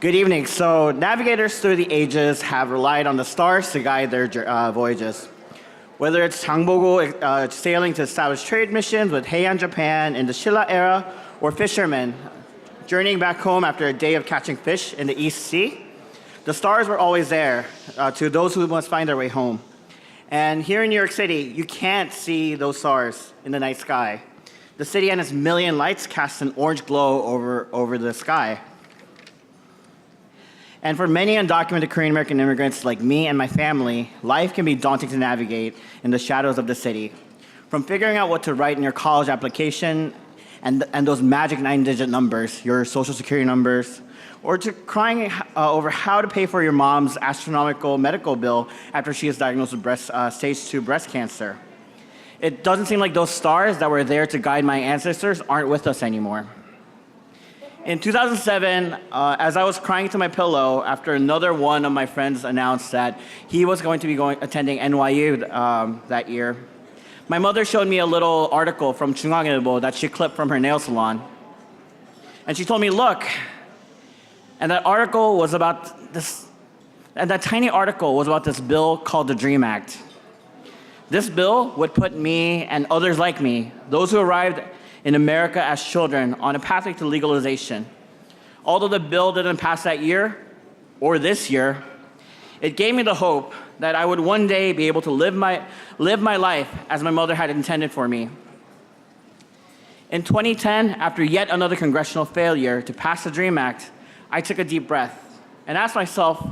Good evening. So navigators through the ages have relied on the stars to guide their voyages. Whether it's 장보고 sailing to establish trade missions with Heian Japan in the Shilla era, or fishermen journeying back home after a day of catching fish in the East Sea, the stars were always there to those who must find their way home. And here in New York City, you can't see those stars in the night sky. The city and its million lights cast an orange glow over the sky. And for many undocumented Korean American immigrants like me and my family, life can be daunting to navigate in the shadows of the city. From figuring out what to write in your college application and those magic 9-digit numbers, your social security numbers, or to crying over how to pay for your mom's astronomical medical bill after she is diagnosed with stage 2 breast cancer. It doesn't seem like those stars that were there to guide my ancestors aren't with us anymore. In 2007, as I was crying to my pillow after another one of my friends announced that he was going to be attending NYU that year, my mother showed me a little article from 중앙일보 that she clipped from her nail salon. And she told me, look, and that article was about this, and that tiny article was about this bill called the DREAM Act. This bill would put me and others like me, those who arrived in America as children, on a pathway to legalization. Although the bill didn't pass that year, or this year, it gave me the hope that I would one day be able to live my life as my mother had intended for me. In 2010, after yet another congressional failure to pass the DREAM Act, I took a deep breath and asked myself,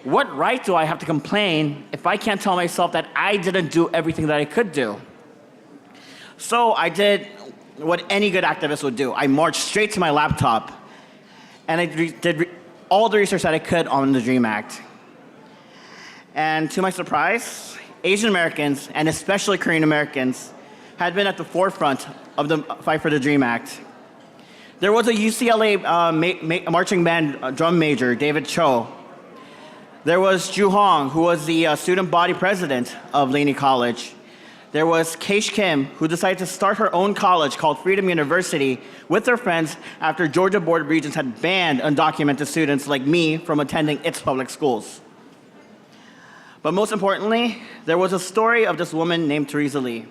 what right do I have to complain if I can't tell myself that I didn't do everything that I could do? So I did what any good activist would do. I marched straight to my laptop and I did all the research that I could on the DREAM Act. And to my surprise, Asian Americans, and especially Korean Americans, had been at the forefront of the fight for the DREAM Act. There was a UCLA marching band drum major, David Cho. There was Ju Hong, who was the student body president of Laney College. There was Keish Kim, who decided to start her own college called Freedom University with her friends after Georgia Board of Regents had banned undocumented students like me from attending its public schools. But most importantly, there was a story of this woman named Tereza Lee.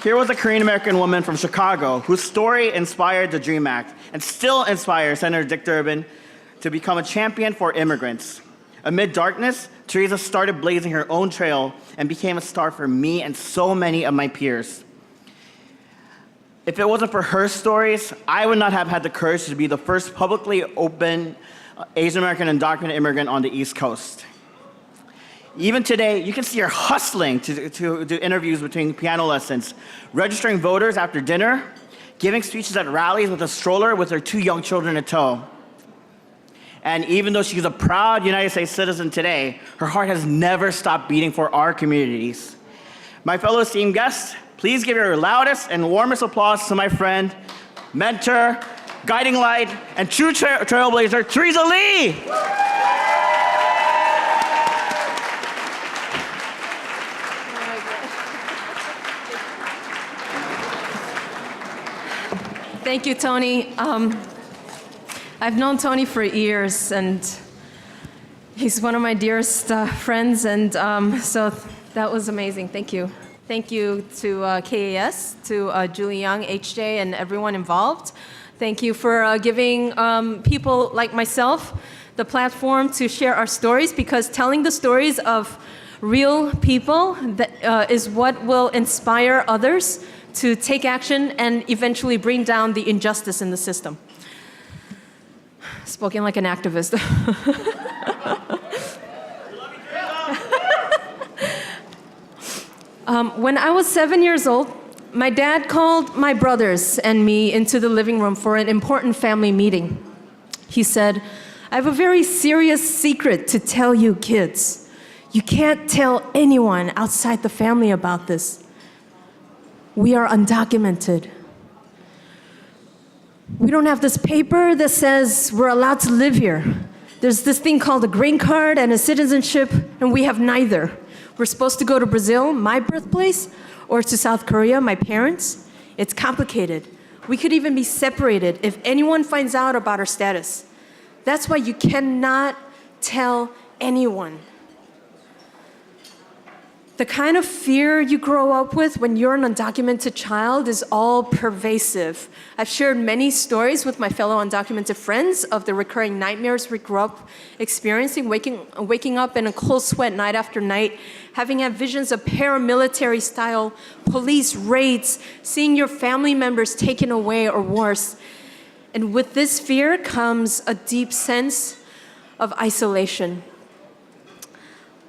Here was a Korean American woman from Chicago whose story inspired the DREAM Act and still inspires Senator Dick Durbin to become a champion for immigrants. Amid darkness, Tereza started blazing her own trail and became a star for me and so many of my peers. If it wasn't for her stories, I would not have had the courage to be the first publicly open Asian American undocumented immigrant on the East Coast. Even today, you can see her hustling to do interviews between piano lessons, registering voters after dinner, giving speeches at rallies with a stroller with her 2 young children in tow. And even though she's a proud United States citizen today, her heart has never stopped beating for our communities. My fellow esteemed guests, please give your loudest and warmest applause to my friend, mentor, guiding light, and true trailblazer, Tereza Lee! Thank you, Tony. I've known Tony for years, and he's one of my dearest friends, and so that was amazing. Thank you. Thank you to KAS, to Julie Young, HJ, and everyone involved. Thank you for giving people like myself the platform to share our stories, because telling the stories of real people is what will inspire others to take action and eventually bring down the injustice in the system. Spoken like an activist. When I was 7 years old, my dad called my brothers and me into the living room for an important family meeting. He said, "I have a very serious secret to tell you kids. You can't tell anyone outside the family about this. We are undocumented. We don't have this paper that says we're allowed to live here. There's this thing called a green card and a citizenship, and we have neither. We're supposed to go to Brazil, my birthplace, or to South Korea, my parents. It's complicated. We could even be separated if anyone finds out about our status. That's why you cannot tell anyone. The kind of fear you grow up with when you're an undocumented child is all pervasive. I've shared many stories with my fellow undocumented friends of the recurring nightmares we grew up experiencing, waking up in a cold sweat night after night, having had visions of paramilitary-style police raids, seeing your family members taken away or worse. And with this fear comes a deep sense of isolation.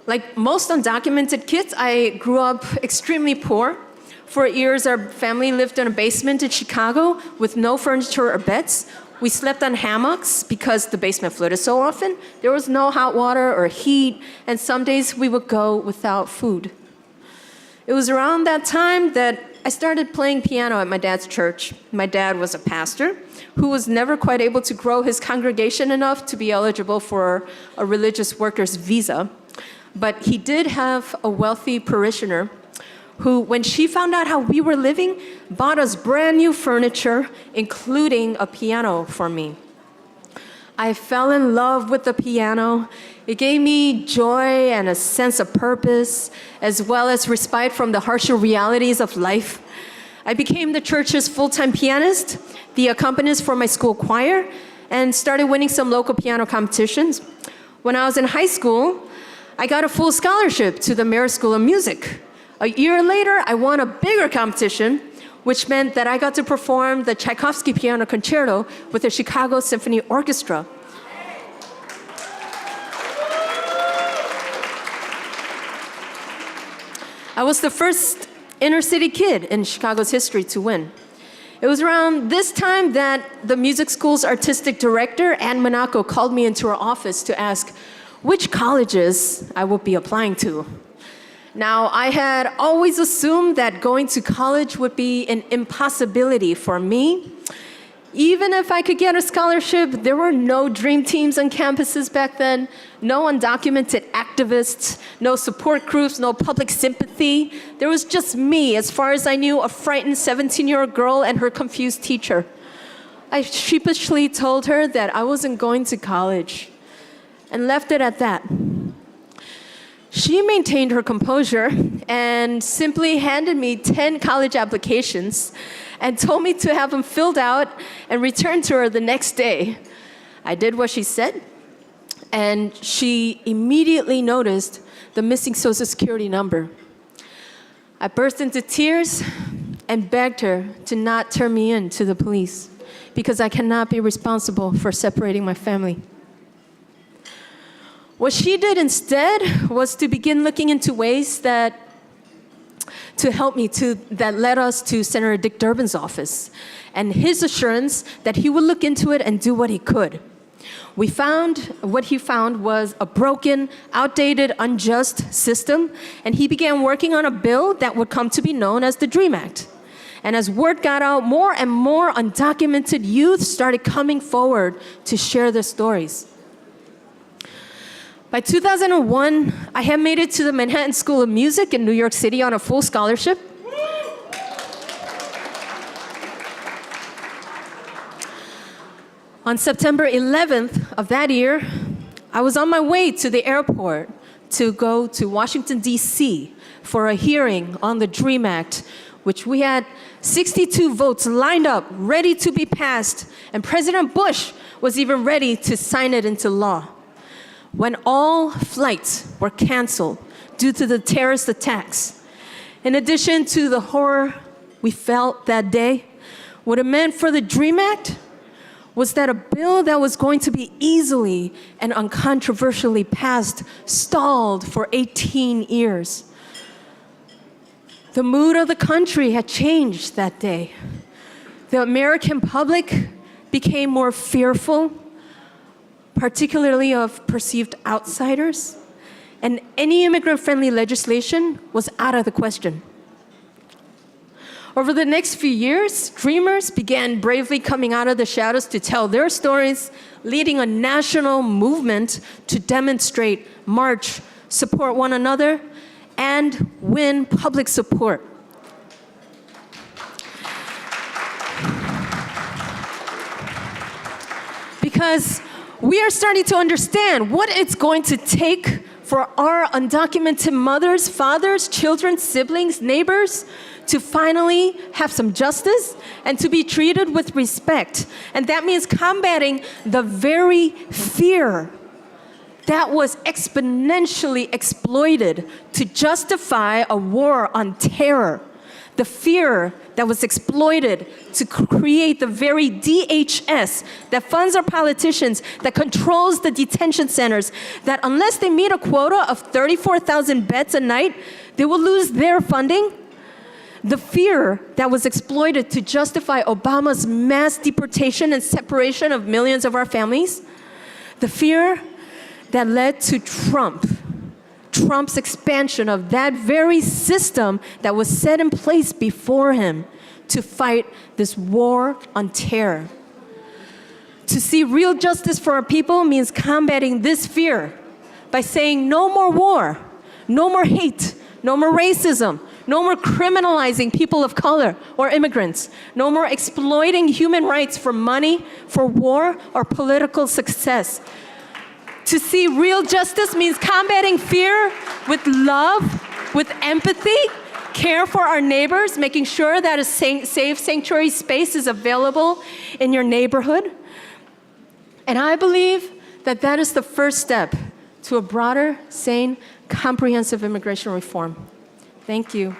Like most undocumented kids, I grew up extremely poor. For years, our family lived in a basement in Chicago with no furniture or beds. We slept on hammocks because the basement flooded so often. There was no hot water or heat, and some days we would go without food. It was around that time that I started playing piano at my dad's church. My dad was a pastor who was never quite able to grow his congregation enough to be eligible for a religious worker's visa. But he did have a wealthy parishioner who, when she found out how we were living, bought us brand new furniture, including a piano for me. I fell in love with the piano. It gave me joy and a sense of purpose, as well as respite from the harsher realities of life. I became the church's full-time pianist, the accompanist for my school choir, and started winning some local piano competitions. When I was in high school, I got a full scholarship to the Merit School of Music. A year later, I won a bigger competition, which meant that I got to perform the Tchaikovsky Piano Concerto with the Chicago Symphony Orchestra. I was the first inner-city kid in Chicago's history to win. It was around this time that the music school's artistic director, Ann Monaco, called me into her office to ask which colleges I would be applying to. Now, I had always assumed that going to college would be an impossibility for me. Even if I could get a scholarship, there were no dream teams on campuses back then, no undocumented activists, no support groups, no public sympathy. There was just me, as far as I knew, a frightened 17-year-old girl and her confused teacher. I sheepishly told her that I wasn't going to college and left it at that. She maintained her composure and simply handed me 10 college applications and told me to have them filled out and returned to her the next day. I did what she said, and she immediately noticed the missing Social Security number. I burst into tears and begged her to not turn me in to the police because I cannot be responsible for separating my family. What she did instead was to begin looking into ways that led us to Senator Dick Durbin's office, and his assurance that he would look into it and do what he could. What he found was a broken, outdated, unjust system, and he began working on a bill that would come to be known as the DREAM Act. And as word got out, more and more undocumented youth started coming forward to share their stories. By 2001, I had made it to the Manhattan School of Music in New York City on a full scholarship. On September 11th of that year, I was on my way to the airport to go to Washington, D.C. for a hearing on the DREAM Act, which we had 62 votes lined up, ready to be passed, and President Bush was even ready to sign it into law. When all flights were canceled due to the terrorist attacks, in addition to the horror we felt that day, what it meant for the DREAM Act was that a bill that was going to be easily and uncontroversially passed stalled for 18 years. The mood of the country had changed that day. The American public became more fearful, particularly of perceived outsiders, and any immigrant-friendly legislation was out of the question. Over the next few years, dreamers began bravely coming out of the shadows to tell their stories, leading a national movement to demonstrate, march, support one another, and win public support. because we are starting to understand what it's going to take for our undocumented mothers, fathers, children, siblings, neighbors to finally have some justice and to be treated with respect. And that means combating the very fear that was exponentially exploited to justify a war on terror. The fear that was exploited to create the very DHS that funds our politicians, that controls the detention centers, that unless they meet a quota of 34,000 beds a night, they will lose their funding. The fear that was exploited to justify Obama's mass deportation and separation of millions of our families. The fear that led to Trump's expansion of that very system that was set in place before him to fight this war on terror. To see real justice for our people means combating this fear by saying no more war, no more hate, no more racism, no more criminalizing people of color or immigrants, no more exploiting human rights for money, for war, or political success. To see real justice means combating fear with love, with empathy, care for our neighbors, making sure that a safe sanctuary space is available in your neighborhood. And I believe that that is the first step to a broader, sane, comprehensive immigration reform. Thank you.